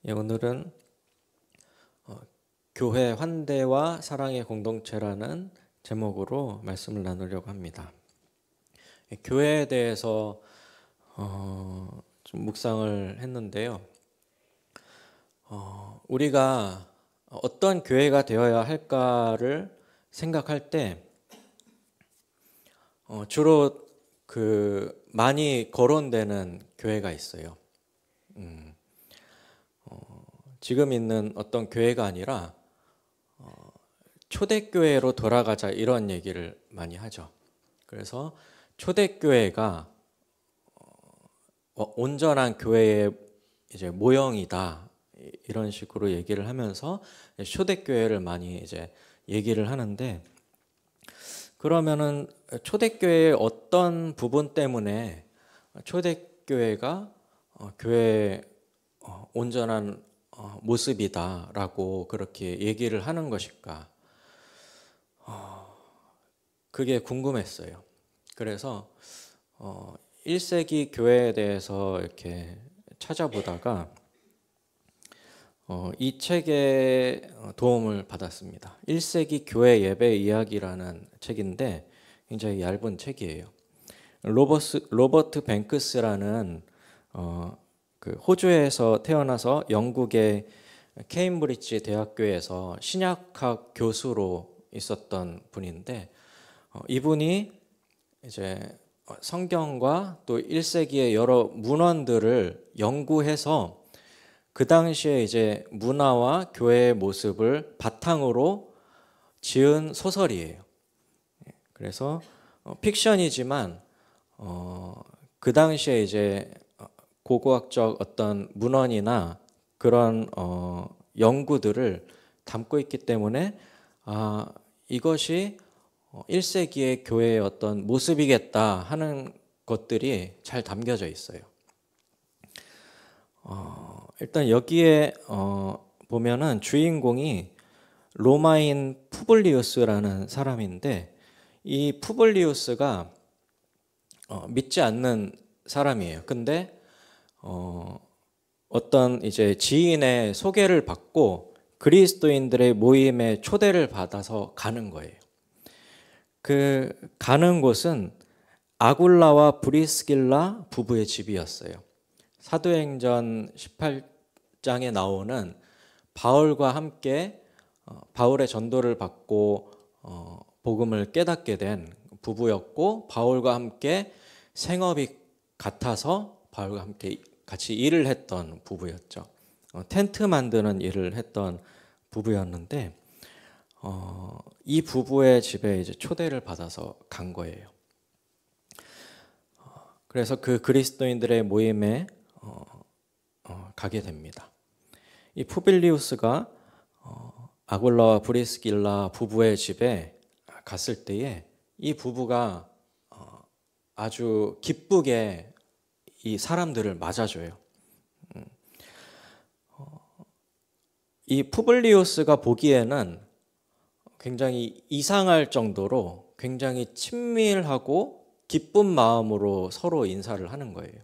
오늘은 교회 환대와 사랑의 공동체라는 제목으로 말씀을 나누려고 합니다. 교회에 대해서 좀 묵상을 했는데요. 우리가 어떤 교회가 되어야 할까를 생각할 때 주로 많이 거론되는 교회가 있어요. 지금 있는 어떤 교회가 아니라 초대교회로 돌아가자 이런 얘기를 많이 하죠. 그래서 초대교회가 온전한 교회의 이제 모형이다 이런 식으로 얘기를 하면서 초대교회를 많이 이제 얘기를 하는데, 그러면은 초대교회의 어떤 부분 때문에 초대교회가 교회의 온전한 모습이다라고 그렇게 얘기를 하는 것일까? 그게 궁금했어요. 그래서 1세기 교회에 대해서 이렇게 찾아보다가 이 책에 도움을 받았습니다. 1세기 교회 예배 이야기라는 책인데 굉장히 얇은 책이에요. 로버트 뱅크스라는 호주에서 태어나서 영국의 케임브리지 대학교에서 신약학 교수로 있었던 분인데, 이분이 이제 성경과 또 1세기의 여러 문헌들을 연구해서 그 당시에 이제 문화와 교회의 모습을 바탕으로 지은 소설이에요. 그래서 픽션이지만 그 당시에 이제 고고학적 어떤 문헌이나 그런 연구들을 담고 있기 때문에 이것이 1세기의 교회의 어떤 모습이겠다 하는 것들이 잘 담겨져 있어요. 일단 여기에 보면은 주인공이 로마인 푸블리우스라는 사람인데, 이 푸블리우스가 믿지 않는 사람이에요. 근데 어떤 이제 지인의 소개를 받고 그리스도인들의 모임에 초대를 받아서 가는 거예요. 그 가는 곳은 아굴라와 브리스길라 부부의 집이었어요. 사도행전 18장에 나오는 바울과 함께 바울의 전도를 받고 복음을 깨닫게 된 부부였고, 바울과 함께 생업이 같아서 바울과 함께 같이 일을 했던 부부였죠. 텐트 만드는 일을 했던 부부였는데, 이 부부의 집에 이제 초대를 받아서 간 거예요. 그래서 그 그리스도인들의 모임에 가게 됩니다. 이 푸빌리우스가 아굴라와 브리스길라 부부의 집에 갔을 때에 이 부부가 아주 기쁘게 이 사람들을 맞아줘요. 이 푸블리우스가 보기에는 굉장히 이상할 정도로 굉장히 친밀하고 기쁜 마음으로 서로 인사를 하는 거예요.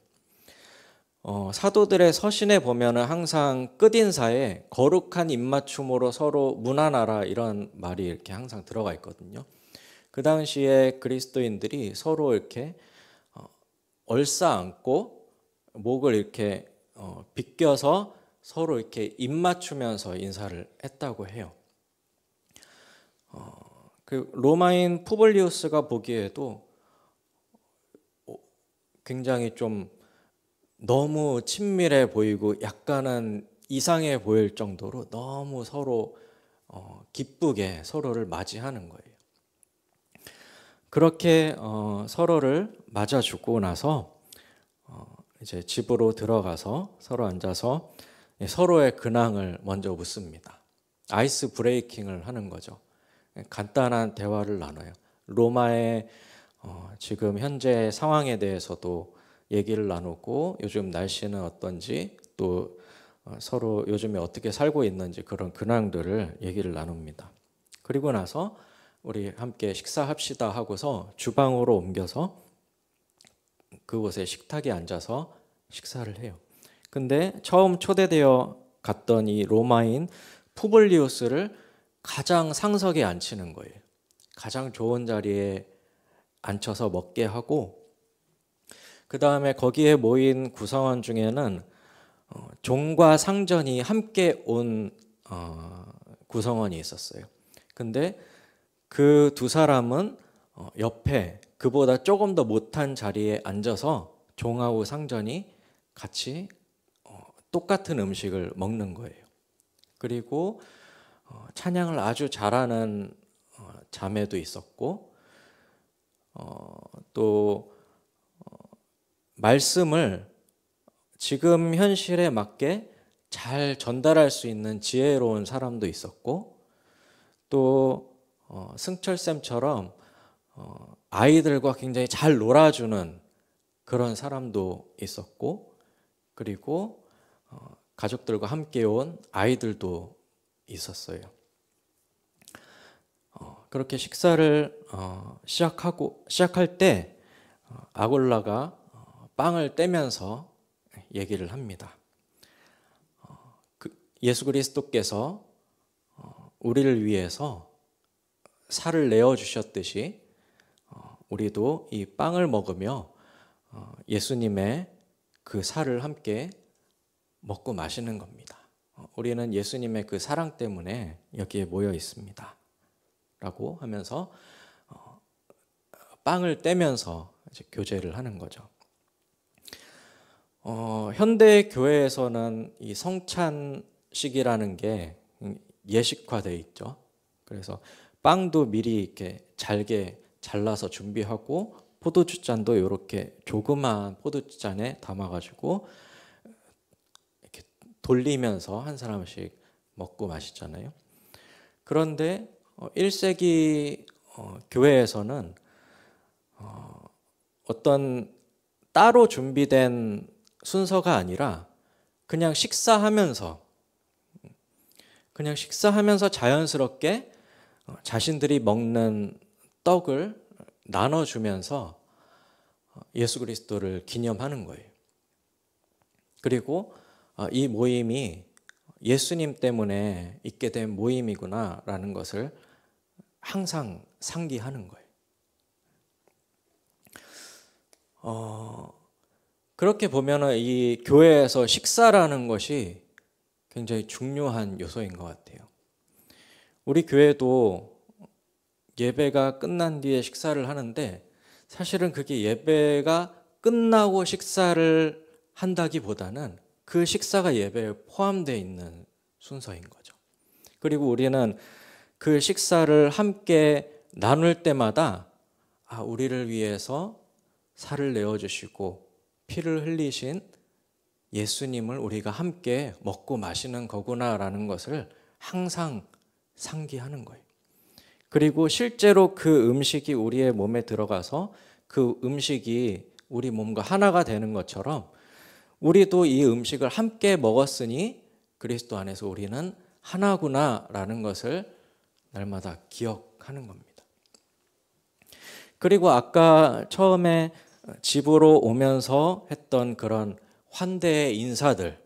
사도들의 서신에 보면은 항상 끝인사에 거룩한 입맞춤으로 서로 문안하라 이런 말이 이렇게 항상 들어가 있거든요. 그 당시에 그리스도인들이 서로 이렇게 얼싸안고 목을 이렇게 비껴서 서로 이렇게 입맞추면서 인사를 했다고 해요. 그 로마인 푸블리우스가 보기에도 굉장히 좀 너무 친밀해 보이고 약간은 이상해 보일 정도로 너무 서로 기쁘게 서로를 맞이하는 거예요. 그렇게 서로를 맞아주고 나서 이제 집으로 들어가서 서로 앉아서 서로의 근황을 먼저 묻습니다. 아이스 브레이킹을 하는 거죠. 간단한 대화를 나눠요. 로마의 지금 현재 상황에 대해서도 얘기를 나누고, 요즘 날씨는 어떤지, 또 서로 요즘에 어떻게 살고 있는지 그런 근황들을 얘기를 나눕니다. 그리고 나서 우리 함께 식사합시다 하고서 주방으로 옮겨서 그곳에 식탁에 앉아서 식사를 해요. 근데 처음 초대되어 갔던 이 로마인 푸블리우스를 가장 상석에 앉히는 거예요. 가장 좋은 자리에 앉혀서 먹게 하고, 그 다음에 거기에 모인 구성원 중에는 종과 상전이 함께 온 구성원이 있었어요. 근데 그 두 사람은 옆에 그보다 조금 더 못한 자리에 앉아서 종하고 상전이 같이 똑같은 음식을 먹는 거예요. 그리고 찬양을 아주 잘하는 자매도 있었고, 또 말씀을 지금 현실에 맞게 잘 전달할 수 있는 지혜로운 사람도 있었고, 또 승철쌤처럼 아이들과 굉장히 잘 놀아주는 그런 사람도 있었고, 그리고 가족들과 함께 온 아이들도 있었어요. 그렇게 식사를 시작할 때 아골라가 빵을 떼면서 얘기를 합니다. 예수 그리스도께서 우리를 위해서 살을 내어 주셨듯이 우리도 이 빵을 먹으며 예수님의 그 살을 함께 먹고 마시는 겁니다. 우리는 예수님의 그 사랑 때문에 여기에 모여 있습니다. 라고 하면서 빵을 떼면서 이제 교제를 하는 거죠. 현대 교회에서는 이 성찬식이라는 게 예식화되어 있죠. 그래서 빵도 미리 이렇게 잘게 잘라서 준비하고, 포도주 잔도 이렇게 조그마한 포도주 잔에 담아가지고 이렇게 돌리면서 한 사람씩 먹고 마시잖아요. 그런데 1세기 교회에서는 어떤 따로 준비된 순서가 아니라 그냥 식사하면서 자연스럽게 자신들이 먹는 떡을 나눠주면서 예수 그리스도를 기념하는 거예요. 그리고 이 모임이 예수님 때문에 있게 된 모임이구나라는 것을 항상 상기하는 거예요. 그렇게 보면은 이 교회에서 식사라는 것이 굉장히 중요한 요소인 것 같아요. 우리 교회도 예배가 끝난 뒤에 식사를 하는데, 사실은 그게 예배가 끝나고 식사를 한다기보다는 그 식사가 예배에 포함되어 있는 순서인 거죠. 그리고 우리는 그 식사를 함께 나눌 때마다 우리를 위해서 살을 내어주시고 피를 흘리신 예수님을 우리가 함께 먹고 마시는 거구나라는 것을 항상 상기하는 거예요. 그리고 실제로 그 음식이 우리의 몸에 들어가서 그 음식이 우리 몸과 하나가 되는 것처럼, 우리도 이 음식을 함께 먹었으니 그리스도 안에서 우리는 하나구나라는 것을 날마다 기억하는 겁니다. 그리고 아까 처음에 집으로 오면서 했던 그런 환대의 인사들,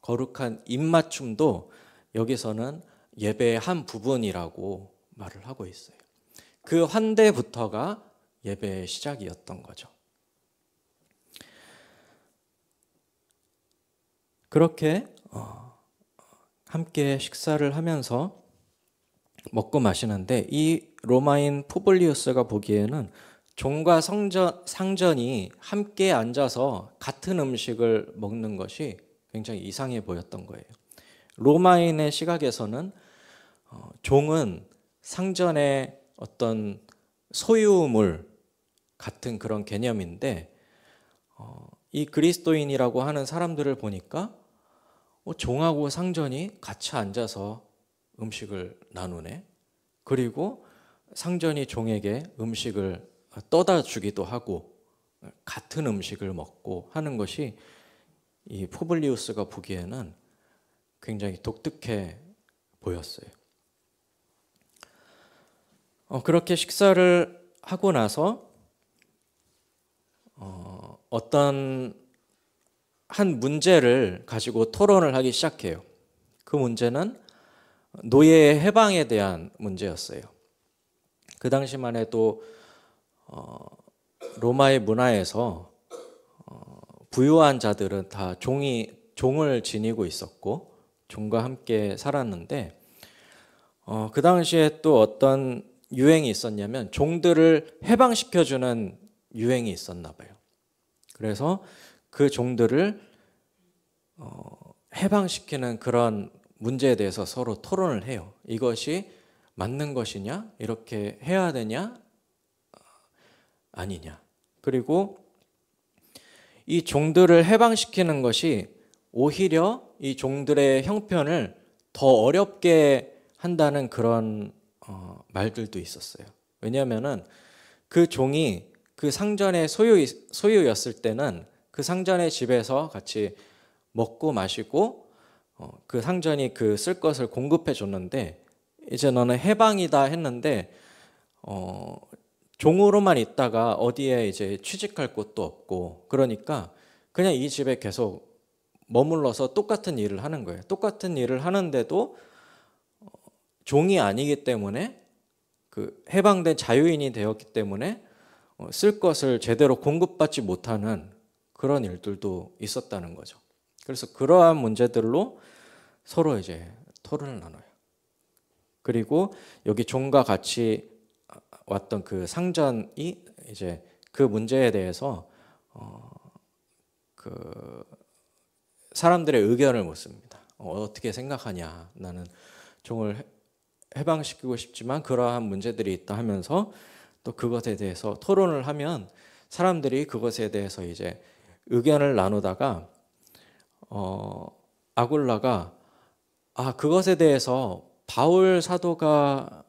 거룩한 입맞춤도 여기서는 예배의 한 부분이라고 말을 하고 있어요. 그 환대부터가 예배의 시작이었던 거죠. 그렇게 함께 식사를 하면서 먹고 마시는데, 이 로마인 푸블리우스가 보기에는 종과 상전이 함께 앉아서 같은 음식을 먹는 것이 굉장히 이상해 보였던 거예요. 로마인의 시각에서는 종은 상전의 어떤 소유물 같은 그런 개념인데, 이 그리스도인이라고 하는 사람들을 보니까 종하고 상전이 같이 앉아서 음식을 나누네. 그리고 상전이 종에게 음식을 떠다 주기도 하고 같은 음식을 먹고 하는 것이 이 푸블리우스가 보기에는 굉장히 독특해 보였어요. 그렇게 식사를 하고 나서 어떤 한 문제를 가지고 토론을 하기 시작해요. 그 문제는 노예의 해방에 대한 문제였어요. 그 당시만 해도 로마의 문화에서 부유한 자들은 다 종을 지니고 있었고 종과 함께 살았는데 그 당시에 또 어떤 유행이 있었냐면 종들을 해방시켜주는 유행이 있었나 봐요. 그래서 그 종들을 해방시키는 그런 문제에 대해서 서로 토론을 해요. 이것이 맞는 것이냐? 이렇게 해야 되냐? 아니냐? 그리고 이 종들을 해방시키는 것이 오히려 이 종들의 형편을 더 어렵게 한다는 그런 말들도 있었어요. 왜냐하면은 그 종이 그 상전의 소유였을 때는 그 상전의 집에서 같이 먹고 마시고 그 상전이 그 쓸 것을 공급해 줬는데 이제 너는 해방이다 했는데 종으로만 있다가 어디에 이제 취직할 곳도 없고 그러니까 그냥 이 집에 계속 머물러서 똑같은 일을 하는 거예요. 똑같은 일을 하는데도 종이 아니기 때문에 그 해방된 자유인이 되었기 때문에 쓸 것을 제대로 공급받지 못하는 그런 일들도 있었다는 거죠. 그래서 그러한 문제들로 서로 이제 토론을 나눠요. 그리고 여기 종과 같이 왔던 그 상전이 이제 그 문제에 대해서 그 사람들의 의견을 묻습니다. 어떻게 생각하냐? 나는 종을 해방시키고 싶지만 그러한 문제들이 있다 하면서 또 그것에 대해서 토론을 하면 사람들이 그것에 대해서 이제 의견을 나누다가 아굴라가 그것에 대해서 바울 사도가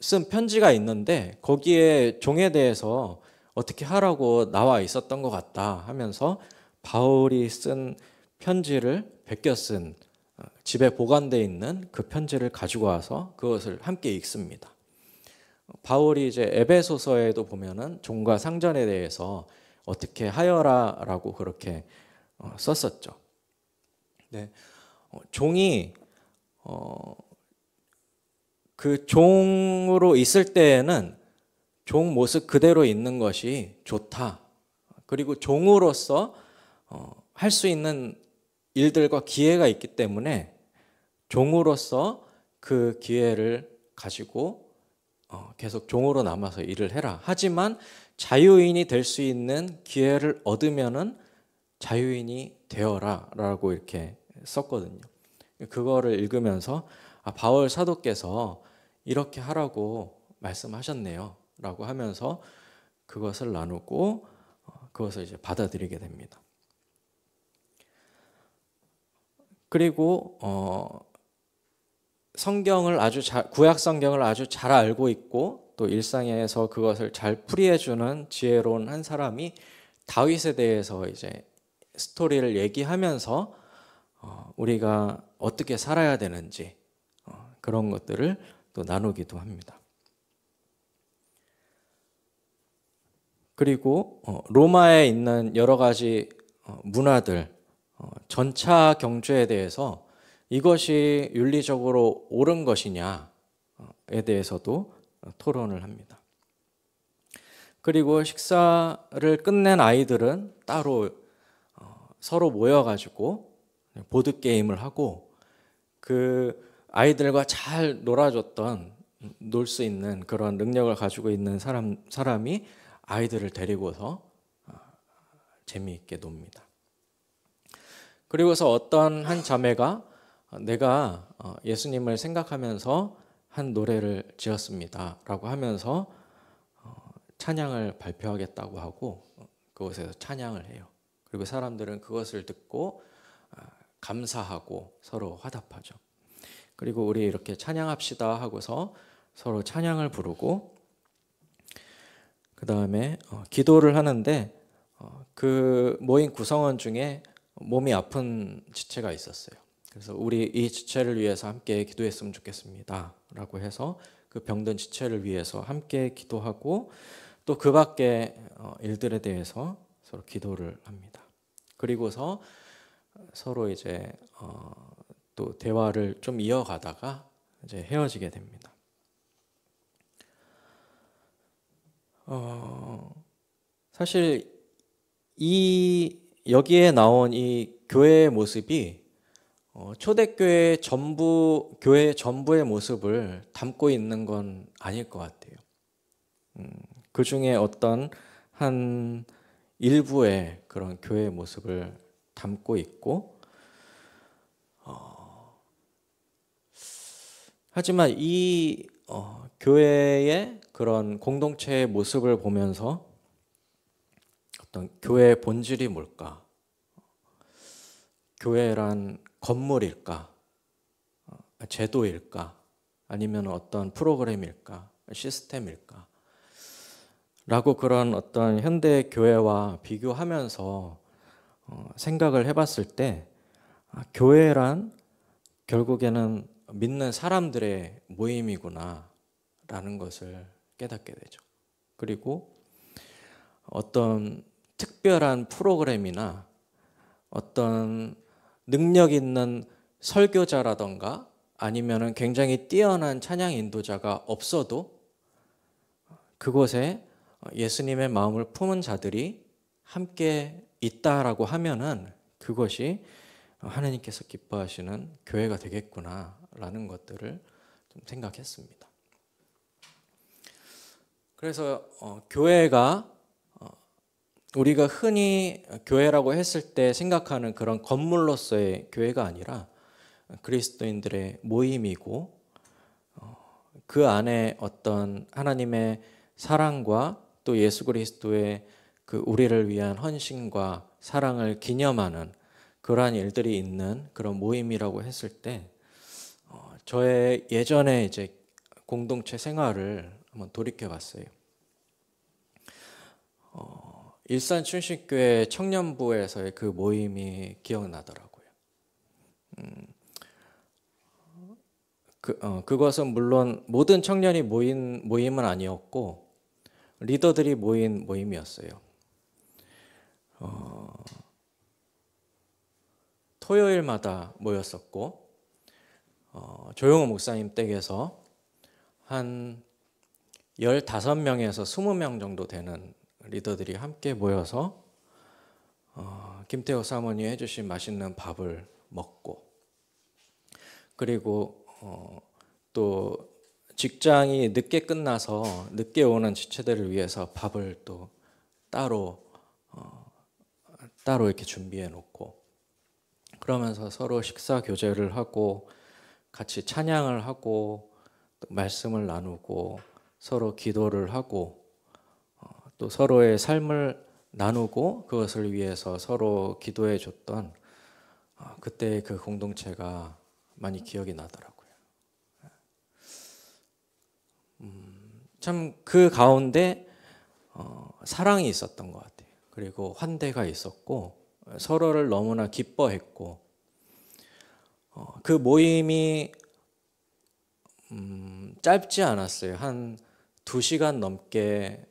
쓴 편지가 있는데 거기에 종에 대해서 어떻게 하라고 나와 있었던 것 같다 하면서 바울이 쓴 편지를 베껴 쓴 집에 보관되어 있는 그 편지를 가지고 와서 그것을 함께 읽습니다. 바울이 이제 에베소서에도 보면은 종과 상전에 대해서 어떻게 하여라라고 그렇게 썼었죠. 네, 종이 그 종으로 있을 때에는 종 모습 그대로 있는 것이 좋다. 그리고 종으로서 할 수 있는 일들과 기회가 있기 때문에 종으로서 그 기회를 가지고 계속 종으로 남아서 일을 해라. 하지만 자유인이 될 수 있는 기회를 얻으면은 자유인이 되어라라고 이렇게 썼거든요. 그거를 읽으면서 바울 사도께서 이렇게 하라고 말씀하셨네요라고 하면서 그것을 나누고 그것을 이제 받아들이게 됩니다. 그리고 성경을 구약 성경을 아주 잘 알고 있고 또 일상에서 그것을 잘 풀이해주는 지혜로운 한 사람이 다윗에 대해서 이제 스토리를 얘기하면서 우리가 어떻게 살아야 되는지 그런 것들을 또 나누기도 합니다. 그리고 로마에 있는 여러 가지 문화들, 전차 경주에 대해서 이것이 윤리적으로 옳은 것이냐에 대해서도 토론을 합니다. 그리고 식사를 끝낸 아이들은 따로 서로 모여가지고 보드게임을 하고 그 아이들과 잘 놀 수 있는 그런 능력을 가지고 있는 사람이 아이들을 데리고서 재미있게 놉니다. 그리고서 어떤 한 자매가 내가 예수님을 생각하면서 한 노래를 지었습니다 라고 하면서 찬양을 발표하겠다고 하고 그곳에서 찬양을 해요. 그리고 사람들은 그것을 듣고 감사하고 서로 화답하죠. 그리고 우리 이렇게 찬양합시다 하고서 서로 찬양을 부르고 그 다음에 기도를 하는데 그 모임 구성원 중에 몸이 아픈 지체가 있었어요. 그래서 우리 이 지체를 위해서 함께 기도했으면 좋겠습니다 라고 해서 그 병든 지체를 위해서 함께 기도하고 또 그 밖에 일들에 대해서 서로 기도를 합니다. 그리고서 서로 이제 또 대화를 좀 이어가다가 이제 헤어지게 됩니다. 사실 여기에 나온 이 교회의 모습이 초대교회 교회 전부의 모습을 담고 있는 건 아닐 것 같아요. 그 중에 어떤 한 일부의 그런 교회의 모습을 담고 있고, 하지만 이 교회의 그런 공동체의 모습을 보면서 어떤 교회의 본질이 뭘까? 교회란 건물일까? 제도일까? 아니면 어떤 프로그램일까? 시스템일까? 라고 그런 어떤 현대 교회와 비교하면서 생각을 해봤을 때, 교회란 결국에는 믿는 사람들의 모임이구나 라는 것을 깨닫게 되죠. 그리고 어떤 특별한 프로그램이나 어떤 능력 있는 설교자라던가 아니면은 굉장히 뛰어난 찬양 인도자가 없어도 그곳에 예수님의 마음을 품은 자들이 함께 있다라고 하면은 그것이 하나님께서 기뻐하시는 교회가 되겠구나라는 것들을 좀 생각했습니다. 그래서 교회가 우리가 흔히 교회라고 했을 때 생각하는 그런 건물로서의 교회가 아니라 그리스도인들의 모임이고, 그 안에 어떤 하나님의 사랑과 또 예수 그리스도의 그 우리를 위한 헌신과 사랑을 기념하는 그러한 일들이 있는 그런 모임이라고 했을 때, 저의 예전에 이제 공동체 생활을 한번 돌이켜 봤어요. 일산 춘식교회 청년부에서의 그 모임이 기억나더라고요. 그것은 물론 모든 청년이 모인 모임은 아니었고 리더들이 모인 모임이었어요. 토요일마다 모였었고, 조용호 목사님 댁에서 한 15명에서 20명 정도 되는 리더들이 함께 모여서 김태호 사모님이 해주신 맛있는 밥을 먹고, 그리고 또 직장이 늦게 끝나서 늦게 오는 지체들을 위해서 밥을 또 따로 이렇게 준비해 놓고, 그러면서 서로 식사 교제를 하고 같이 찬양을 하고 또 말씀을 나누고 서로 기도를 하고 또 서로의 삶을 나누고 그것을 위해서 서로 기도해 줬던 그때의 그 공동체가 많이 기억이 나더라고요. 참 그 가운데 사랑이 있었던 것 같아요. 그리고 환대가 있었고 서로를 너무나 기뻐했고, 그 모임이 짧지 않았어요. 한 2시간 넘게,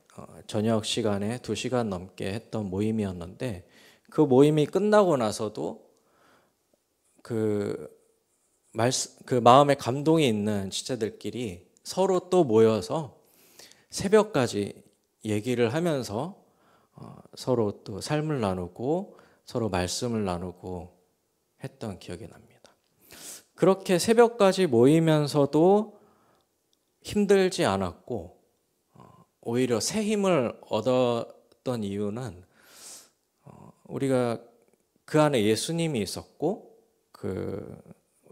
저녁 시간에 2시간 넘게 했던 모임이었는데, 그 모임이 끝나고 나서도 그 마음에 감동이 있는 지체들끼리 서로 또 모여서 새벽까지 얘기를 하면서 서로 또 삶을 나누고 서로 말씀을 나누고 했던 기억이 납니다. 그렇게 새벽까지 모이면서도 힘들지 않았고, 오히려 새 힘을 얻었던 이유는 우리가 그 안에 예수님이 있었고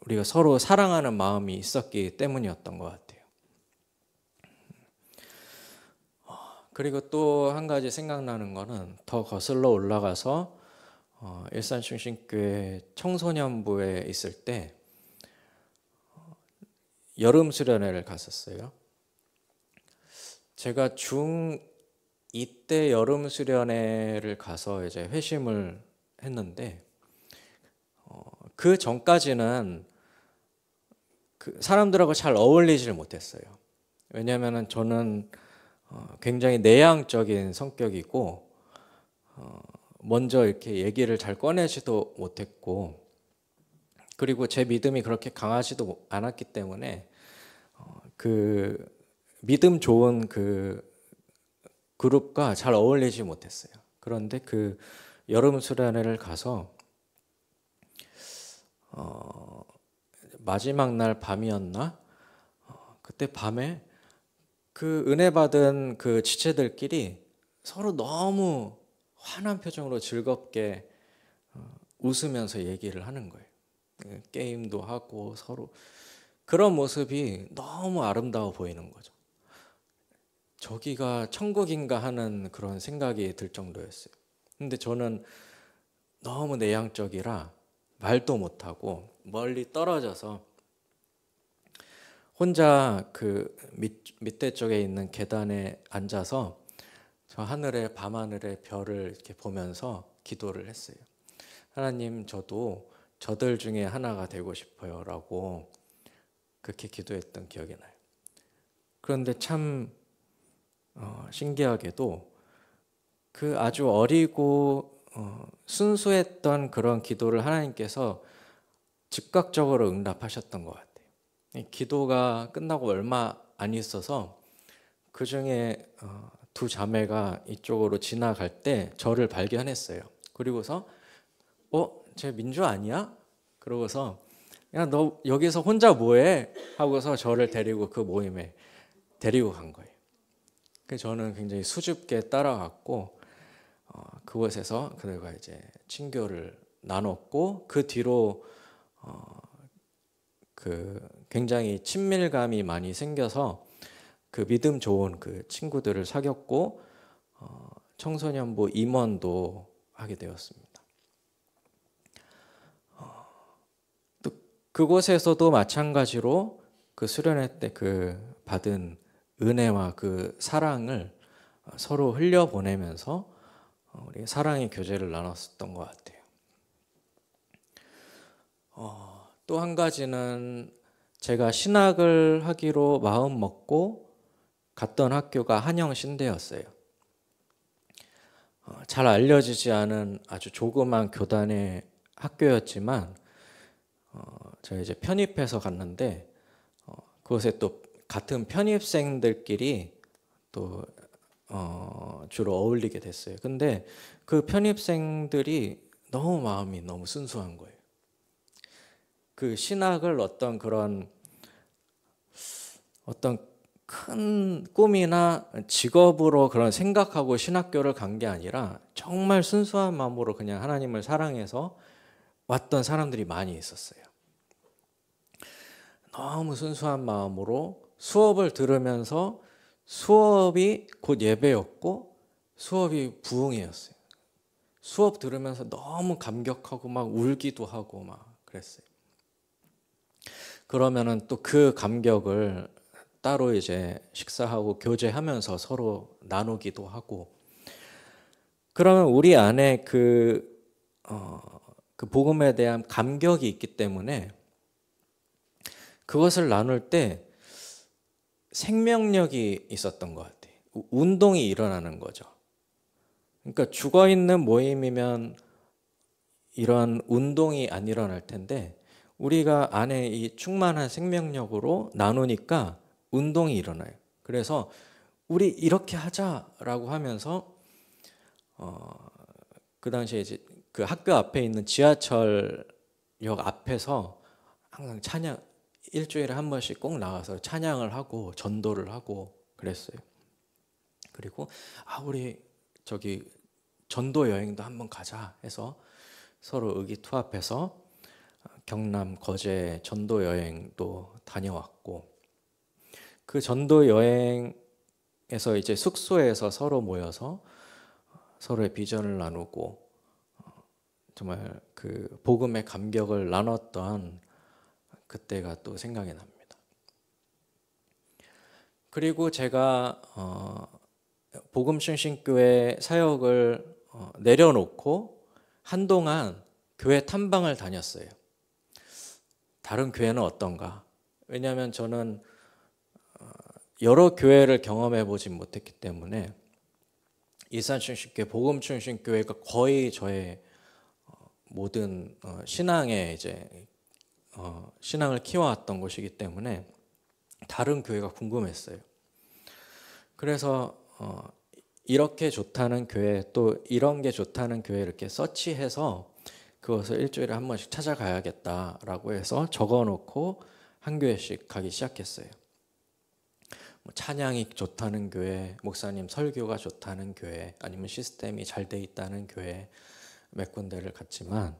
우리가 서로 사랑하는 마음이 있었기 때문이었던 것 같아요. 그리고 또 한 가지 생각나는 거는 더 거슬러 올라가서 일산 충신교회 청소년부에 있을 때 여름 수련회를 갔었어요. 제가 중2 때 여름 수련회를 가서 이제 회심을 했는데, 그 전까지는 그 사람들하고 잘 어울리지를 못했어요. 왜냐하면 저는 굉장히 내향적인 성격이고 먼저 이렇게 얘기를 잘 꺼내지도 못했고, 그리고 제 믿음이 그렇게 강하지도 않았기 때문에 그 믿음 좋은 그 그룹과 잘 어울리지 못했어요. 그런데 그 여름 수련회를 가서 마지막 날 밤이었나? 그때 밤에 그 은혜 받은 그 지체들끼리 서로 너무 환한 표정으로 즐겁게 웃으면서 얘기를 하는 거예요. 게임도 하고 서로 그런 모습이 너무 아름다워 보이는 거죠. 저기가 천국인가 하는 그런 생각이 들 정도였어요. 근데 저는 너무 내향적이라 말도 못하고 멀리 떨어져서 혼자 그 밑에 쪽에 있는 계단에 앉아서 저 하늘에 밤하늘의 별을 이렇게 보면서 기도를 했어요. 하나님, 저도 저들 중에 하나가 되고 싶어요라고 그렇게 기도했던 기억이 나요. 그런데 참 신기하게도 그 아주 어리고 순수했던 그런 기도를 하나님께서 즉각적으로 응답하셨던 것 같아요. 기도가 끝나고 얼마 안 있어서 그 중에 두 자매가 이쪽으로 지나갈 때 저를 발견했어요. 그리고서 쟤 민주 아니야? 그러고서 야, 너 여기서 혼자 뭐해? 하고서 저를 데리고 그 모임에 데리고 간 거예요. 그래서 저는 굉장히 수줍게 따라갔고 그곳에서 그들과 이제 친교를 나눴고 그 뒤로 그 굉장히 친밀감이 많이 생겨서 그 믿음 좋은 그 친구들을 사귀었고 청소년부 임원도 하게 되었습니다. 또 그곳에서도 마찬가지로 그 수련회 때 그 받은 은혜와 그 사랑을 서로 흘려보내면서 우리 사랑의 교제를 나눴었던 것 같아요. 또 한 가지는 제가 신학을 하기로 마음 먹고 갔던 학교가 한영신대였어요. 잘 알려지지 않은 아주 조그만 교단의 학교였지만 제가 이제 편입해서 갔는데 그곳에 또 같은 편입생들끼리 또 주로 어울리게 됐어요. 근데 그 편입생들이 너무 마음이 너무 순수한 거예요. 그 신학을 어떤 큰 꿈이나 직업으로 그런 생각하고 신학교를 간 게 아니라 정말 순수한 마음으로 그냥 하나님을 사랑해서 왔던 사람들이 많이 있었어요. 너무 순수한 마음으로 수업을 들으면서 수업이 곧 예배였고 수업이 부흥회였어요. 수업 들으면서 너무 감격하고 막 울기도 하고 막 그랬어요. 그러면은 또 그 감격을 따로 이제 식사하고 교제하면서 서로 나누기도 하고 그러면 우리 안에 그 복음에 대한 감격이 있기 때문에 그것을 나눌 때 생명력이 있었던 것 같아요. 운동이 일어나는 거죠. 그러니까 죽어 있는 모임이면 이런 운동이 안 일어날 텐데 우리가 안에 이 충만한 생명력으로 나누니까 운동이 일어나요. 그래서 우리 이렇게 하자라고 하면서 그 당시에 이제 그 학교 앞에 있는 지하철역 앞에서 항상 찬양 일주일에 한 번씩 꼭 나가서 찬양을 하고 전도를 하고 그랬어요. 그리고 우리 저기 전도 여행도 한번 가자 해서 서로 의기투합해서 경남 거제 전도 여행도 다녀왔고 그 전도 여행에서 이제 숙소에서 서로 모여서 서로의 비전을 나누고 정말 그 복음의 감격을 나눴던 그때가 또 생각이 납니다. 그리고 제가 복음신신교회 사역을 내려놓고 한동안 교회 탐방을 다녔어요. 다른 교회는 어떤가? 왜냐하면 저는 여러 교회를 경험해 보지 못했기 때문에 일산신신교회, 복음신신교회가 거의 저의 모든 신앙의 이제 신앙을 키워왔던 곳이기 때문에 다른 교회가 궁금했어요. 그래서 이렇게 좋다는 교회, 또 이런 게 좋다는 교회 이렇게 서치해서 그것을 일주일에 한 번씩 찾아가야겠다라고 해서 적어놓고 한 교회씩 가기 시작했어요. 찬양이 좋다는 교회, 목사님 설교가 좋다는 교회, 아니면 시스템이 잘 돼 있다는 교회 몇 군데를 갔지만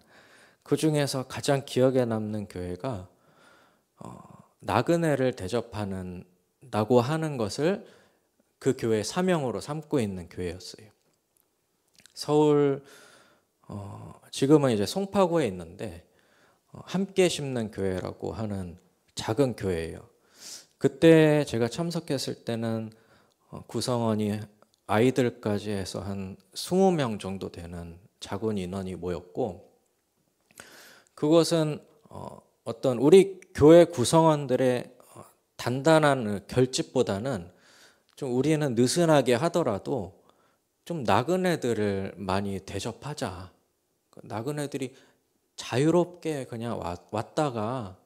그 중에서 가장 기억에 남는 교회가 나그네를 대접한다고 하는 것을 그 교회의 사명으로 삼고 있는 교회였어요. 서울 지금은 이제 송파구에 있는데 함께 심는 교회라고 하는 작은 교회예요. 그때 제가 참석했을 때는 구성원이 아이들까지 해서 한 20명 정도 되는 작은 인원이 모였고, 그것은 어떤 우리 교회 구성원들의 단단한 결집보다는 좀 우리는 느슨하게 하더라도 좀 나그네들을 많이 대접하자. 나그네들이 자유롭게 그냥 왔다가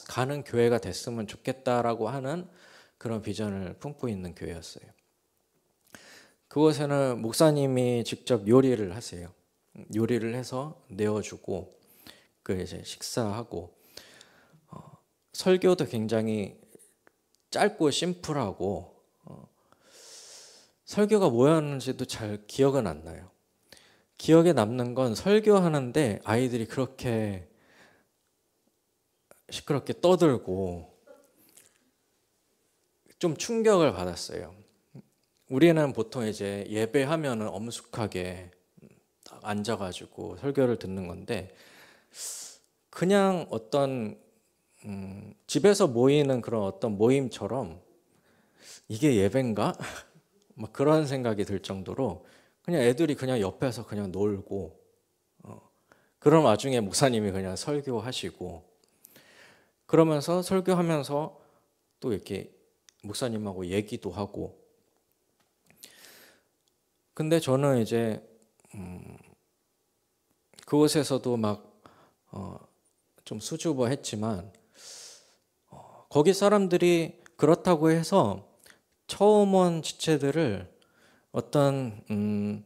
가는 교회가 됐으면 좋겠다라고 하는 그런 비전을 품고 있는 교회였어요. 그곳에는 목사님이 직접 요리를 하세요. 요리를 해서 내어주고 그 이제 식사하고 설교도 굉장히 짧고 심플하고 설교가 뭐였는지도 잘 기억은 안 나요. 기억에 남는 건 설교하는데 아이들이 그렇게 시끄럽게 떠들고 좀 충격을 받았어요. 우리는 보통 이제 예배하면은 엄숙하게 딱 앉아가지고 설교를 듣는 건데 그냥 어떤 집에서 모이는 그런 어떤 모임처럼 이게 예배인가? 막 그런 생각이 들 정도로 그냥 애들이 그냥 옆에서 그냥 놀고 그런 와중에 목사님이 그냥 설교하시고 그러면서 설교하면서 또 이렇게 목사님하고 얘기도 하고 근데 저는 이제 그곳에서도 막 좀 수줍어했지만 거기 사람들이 그렇다고 해서 처음 온 지체들을 어떤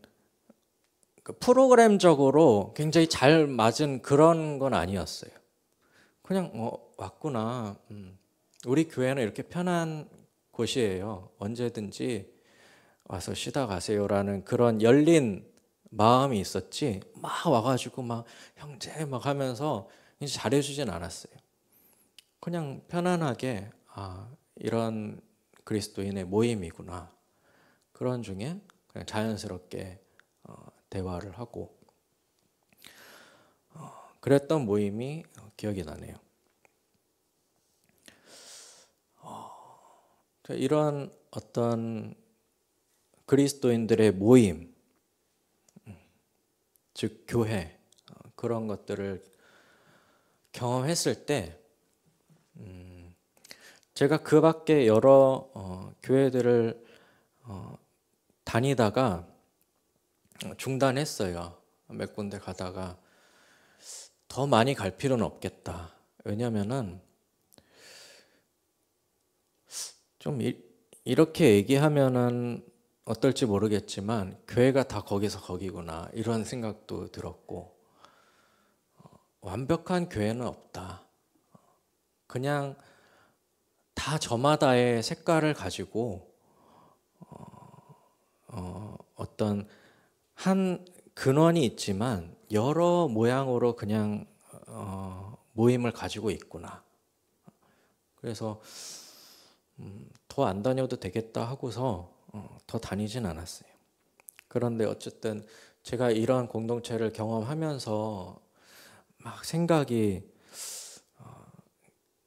그 프로그램적으로 굉장히 잘 맞은 그런 건 아니었어요. 그냥 왔구나. 우리 교회는 이렇게 편한 곳이에요. 언제든지 와서 쉬다 가세요라는 그런 열린 마음이 있었지. 막 와가지고 막 형제 막 하면서 이제 잘해주진 않았어요. 그냥 편안하게 이런 그리스도인의 모임이구나. 그런 중에 그냥 자연스럽게 대화를 하고 그랬던 모임이 기억이 나네요. 이런 어떤 그리스도인들의 모임, 즉 교회 그런 것들을 경험했을 때 제가 그 밖에 여러 교회들을 다니다가 중단했어요. 몇 군데 가다가 더 많이 갈 필요는 없겠다. 왜냐면은 좀 이렇게 얘기하면은 어떨지 모르겠지만 교회가 다 거기서 거기구나 이런 생각도 들었고 완벽한 교회는 없다. 그냥 다 저마다의 색깔을 가지고 어떤 한 근원이 있지만 여러 모양으로 그냥 모임을 가지고 있구나. 그래서 더 안 다녀도 되겠다 하고서 더 다니진 않았어요. 그런데 어쨌든 제가 이런 공동체를 경험하면서 막 생각이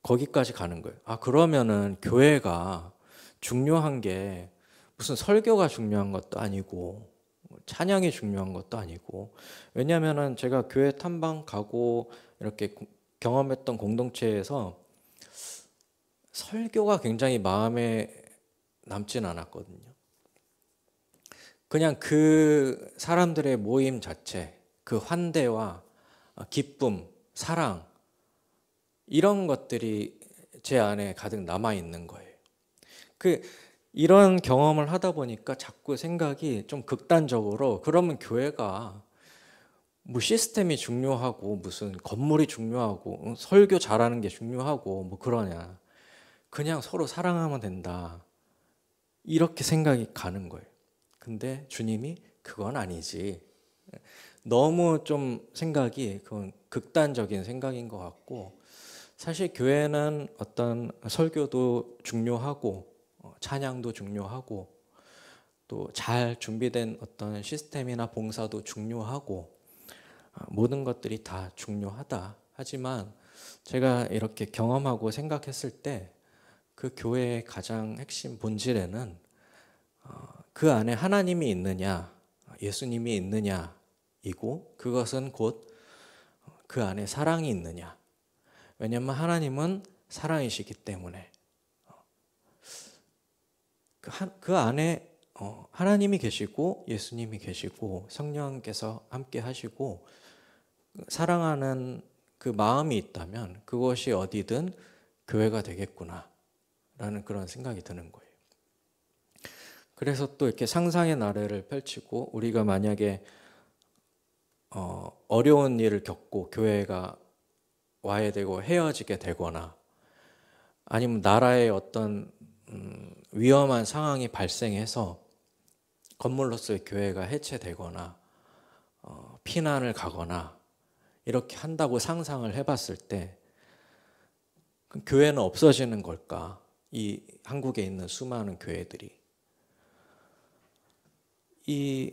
거기까지 가는 거예요. 그러면은 교회가 중요한 게 무슨 설교가 중요한 것도 아니고 찬양이 중요한 것도 아니고 왜냐하면은 제가 교회 탐방 가고 이렇게 경험했던 공동체에서 설교가 굉장히 마음에 남진 않았거든요. 그냥 그 사람들의 모임 자체, 그 환대와 기쁨, 사랑 이런 것들이 제 안에 가득 남아 있는 거예요. 이런 경험을 하다 보니까 자꾸 생각이 좀 극단적으로, 그러면 교회가 뭐 시스템이 중요하고 무슨 건물이 중요하고 설교 잘하는 게 중요하고 뭐 그러냐, 그냥 서로 사랑하면 된다, 이렇게 생각이 가는 거예요. 근데 주님이 그건 아니지, 너무 좀 생각이 그건 극단적인 생각인 것 같고, 사실 교회는 어떤 설교도 중요하고 찬양도 중요하고 또 잘 준비된 어떤 시스템이나 봉사도 중요하고 모든 것들이 다 중요하다. 하지만 제가 이렇게 경험하고 생각했을 때 그 교회의 가장 핵심 본질에는 그 안에 하나님이 있느냐, 예수님이 있느냐이고, 그것은 곧 그 안에 사랑이 있느냐. 왜냐하면 하나님은 사랑이시기 때문에 그 안에 하나님이 계시고 예수님이 계시고 성령께서 함께 하시고 사랑하는 그 마음이 있다면 그것이 어디든 교회가 되겠구나 라는 그런 생각이 드는 거예요. 그래서 또 이렇게 상상의 나래를 펼치고, 우리가 만약에 어려운 일을 겪고 교회가 와야 되고 헤어지게 되거나, 아니면 나라에 어떤 위험한 상황이 발생해서 건물로서의 교회가 해체되거나 피난을 가거나 이렇게 한다고 상상을 해봤을 때 교회는 없어지는 걸까? 이 한국에 있는 수많은 교회들이, 이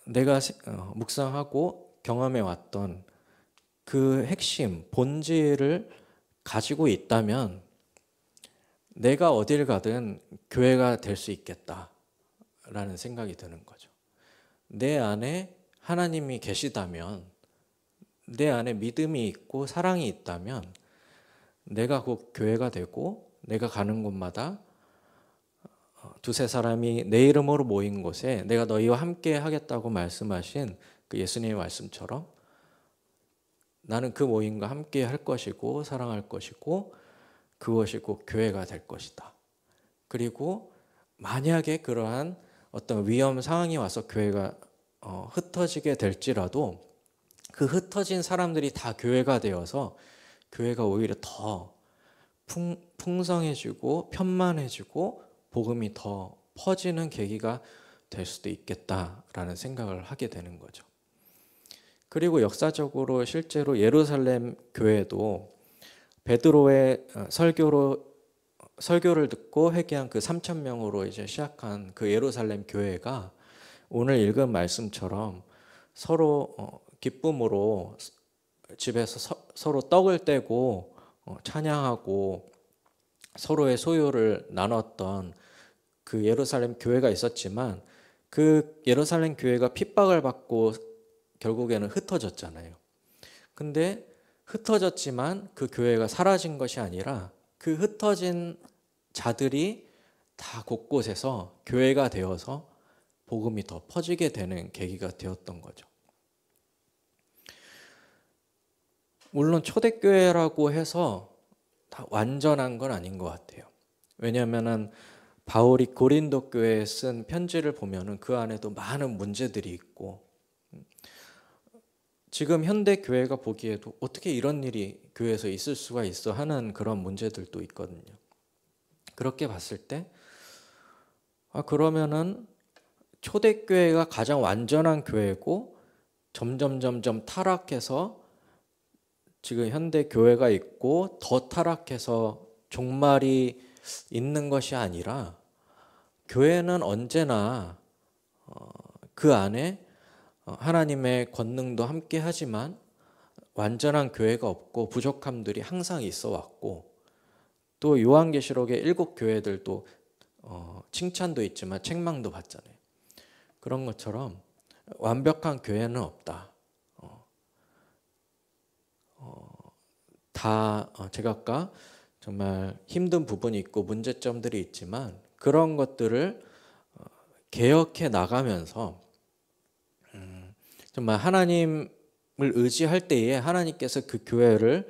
내가 묵상하고 경험해 왔던 그 핵심 본질을 가지고 있다면 내가 어딜 가든 교회가 될 수 있겠다라는 생각이 드는 거죠. 내 안에 하나님이 계시다면, 내 안에 믿음이 있고 사랑이 있다면 내가 곧 교회가 되고, 내가 가는 곳마다 두세 사람이 내 이름으로 모인 곳에 내가 너희와 함께 하겠다고 말씀하신 그 예수님의 말씀처럼 나는 그 모임과 함께 할 것이고 사랑할 것이고 그것이 곧 교회가 될 것이다. 그리고 만약에 그러한 어떤 위험 상황이 와서 교회가 흩어지게 될지라도 그 흩어진 사람들이 다 교회가 되어서 교회가 오히려 더 풍성해지고 편만해지고 복음이 더 퍼지는 계기가 될 수도 있겠다라는 생각을 하게 되는 거죠. 그리고 역사적으로 실제로 예루살렘 교회도 베드로의 설교를 듣고 회개한 그 3,000명으로 이제 시작한 그 예루살렘 교회가 오늘 읽은 말씀처럼 서로 기쁨으로 집에서 서로 떡을 떼고 찬양하고 서로의 소유를 나눴던 그 예루살렘 교회가 있었지만, 그 예루살렘 교회가 핍박을 받고 결국에는 흩어졌잖아요. 근데 흩어졌지만 그 교회가 사라진 것이 아니라 그 흩어진 자들이 다 곳곳에서 교회가 되어서 복음이 더 퍼지게 되는 계기가 되었던 거죠. 물론 초대교회라고 해서 다 완전한 건 아닌 것 같아요. 왜냐하면 바울이 고린도 교회에 쓴 편지를 보면은 그 안에도 많은 문제들이 있고, 지금 현대 교회가 보기에도 어떻게 이런 일이 교회에서 있을 수가 있어 하는 그런 문제들도 있거든요. 그렇게 봤을 때 그러면은 초대교회가 가장 완전한 교회고 점점 타락해서 지금 현대 교회가 있고 더 타락해서 종말이 있는 것이 아니라, 교회는 언제나 그 안에 하나님의 권능도 함께 하지만 완전한 교회가 없고 부족함들이 항상 있어 왔고, 또 요한계시록의 7교회들도 칭찬도 있지만 책망도 받잖아요. 그런 것처럼 완벽한 교회는 없다. 다 제각각 정말 힘든 부분이 있고 문제점들이 있지만 그런 것들을 개혁해 나가면서 정말 하나님을 의지할 때에 하나님께서 그 교회를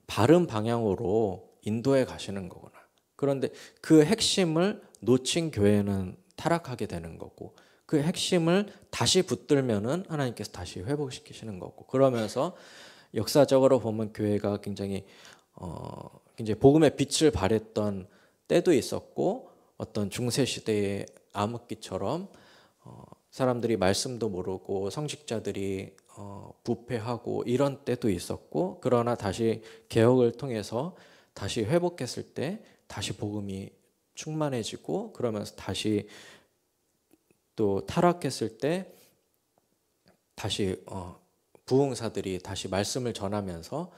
바른 방향으로 인도해 가시는 거구나. 그런데 그 핵심을 놓친 교회는 타락하게 되는 거고, 그 핵심을 다시 붙들면은 하나님께서 다시 회복시키시는 거고, 그러면서 역사적으로 보면 교회가 굉장히 복음의 빛을 발했던 때도 있었고, 어떤 중세 시대의 암흑기처럼 사람들이 말씀도 모르고 성직자들이 부패하고 이런 때도 있었고, 그러나 다시 개혁을 통해서 다시 회복했을 때 다시 복음이 충만해지고, 그러면서 다시 또 타락했을 때 다시 부흥사들이 다시 말씀을 전하면서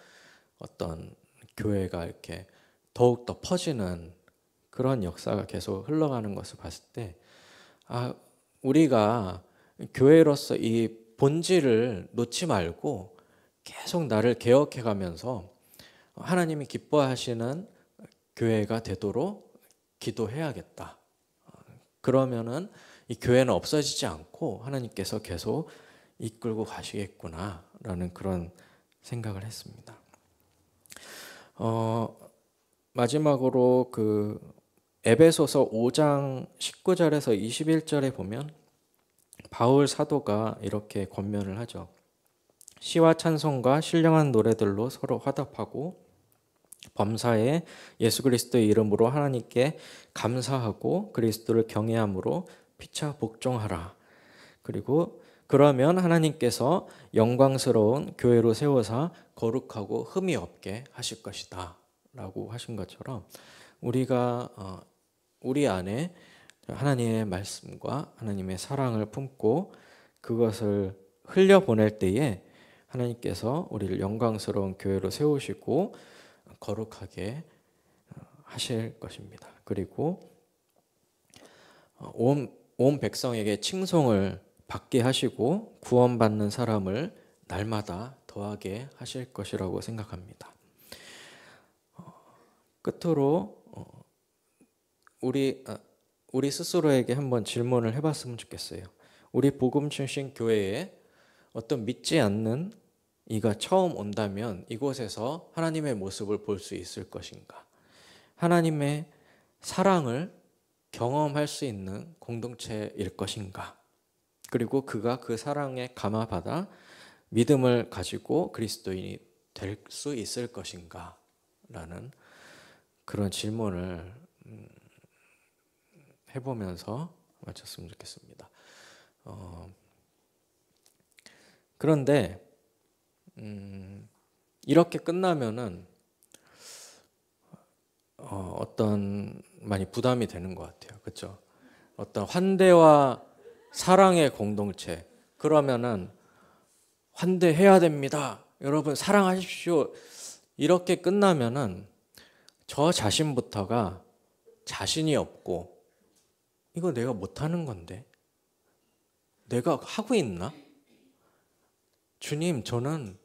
어떤 교회가 이렇게 더욱더 퍼지는 그런 역사가 계속 흘러가는 것을 봤을 때, 우리가 교회로서 이 본질을 놓지 말고 계속 나를 개혁해 가면서 하나님이 기뻐하시는 교회가 되도록 기도해야겠다. 그러면은 이 교회는 없어지지 않고 하나님께서 계속 이끌고 가시겠구나라는 그런 생각을 했습니다. 마지막으로 그 에베소서 5장 19절에서 21절에 보면 바울 사도가 이렇게 권면을 하죠. 시와 찬송과 신령한 노래들로 서로 화답하고 범사에 예수 그리스도의 이름으로 하나님께 감사하고 그리스도를 경외함으로 피차 복종하라. 그리고 그러면 하나님께서 영광스러운 교회로 세워서 거룩하고 흠이 없게 하실 것이다 라고 하신 것처럼, 우리가 우리 안에 하나님의 말씀과 하나님의 사랑을 품고 그것을 흘려보낼 때에 하나님께서 우리를 영광스러운 교회로 세우시고 거룩하게 하실 것입니다. 그리고 온 백성에게 칭송을 받게 하시고 구원받는 사람을 날마다 더하게 하실 것이라고 생각합니다. 끝으로 우리 스스로에게 한번 질문을 해봤으면 좋겠어요. 우리 복음 중심 교회에 어떤 믿지 않는 이가 처음 온다면 이곳에서 하나님의 모습을 볼 수 있을 것인가? 하나님의 사랑을 경험할 수 있는 공동체일 것인가? 그리고 그가 그 사랑에 감화받아 믿음을 가지고 그리스도인이 될 수 있을 것인가? 라는 그런 질문을 해보면서 마쳤으면 좋겠습니다. 그런데 이렇게 끝나면은 어떤 많이 부담이 되는 것 같아요. 그렇죠? 어떤 환대와 사랑의 공동체, 그러면은 환대해야 됩니다. 여러분 사랑하십시오. 이렇게 끝나면은 저 자신부터가 자신이 없고, 이거 내가 못하는 건데 내가 하고 있나? 주님, 저는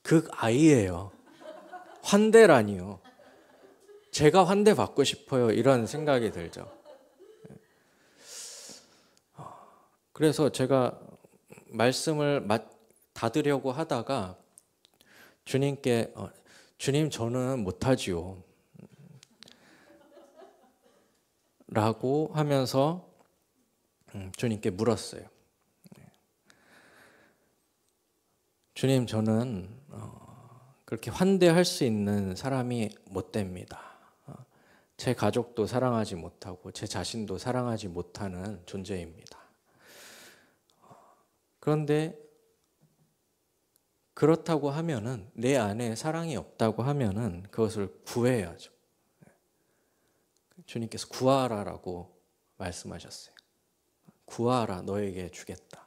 극아이예요. 환대라니요. 제가 환대받고 싶어요. 이런 생각이 들죠. 그래서 제가 말씀을 닫으려고 하다가 주님께 주님, 저는 못하지요 라고 하면서 주님께 물었어요. 주님, 저는 그렇게 환대할 수 있는 사람이 못 됩니다. 제 가족도 사랑하지 못하고 제 자신도 사랑하지 못하는 존재입니다. 그런데 그렇다고 하면은, 내 안에 사랑이 없다고 하면은 그것을 구해야죠. 주님께서 구하라라고 말씀하셨어요. 구하라, 너에게 주겠다.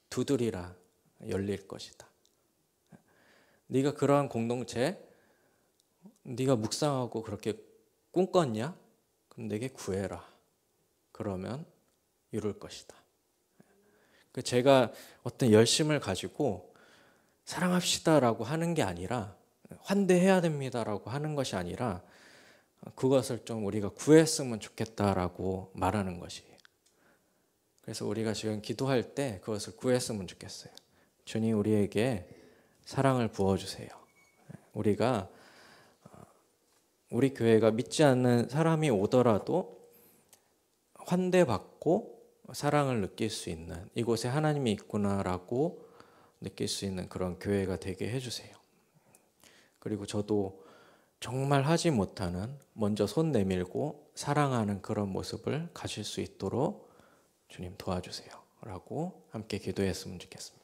두드리라, 열릴 것이다. 네가 그러한 공동체, 네가 묵상하고 그렇게 꿈꿨냐? 그럼 내게 구해라. 그러면 이룰 것이다. 제가 어떤 열심을 가지고 사랑합시다라고 하는 게 아니라, 환대해야 됩니다라고 하는 것이 아니라, 그것을 좀 우리가 구했으면 좋겠다라고 말하는 것이에요. 그래서 우리가 지금 기도할 때 그것을 구했으면 좋겠어요. 주님, 우리에게 사랑을 부어주세요. 우리가 우리 교회가 믿지 않는 사람이 오더라도 환대받고 사랑을 느낄 수 있는, 이곳에 하나님이 있구나라고 느낄 수 있는 그런 교회가 되게 해주세요. 그리고 저도 정말 하지 못하는 먼저 손 내밀고 사랑하는 그런 모습을 가질 수 있도록 주님 도와주세요 라고 함께 기도했으면 좋겠습니다.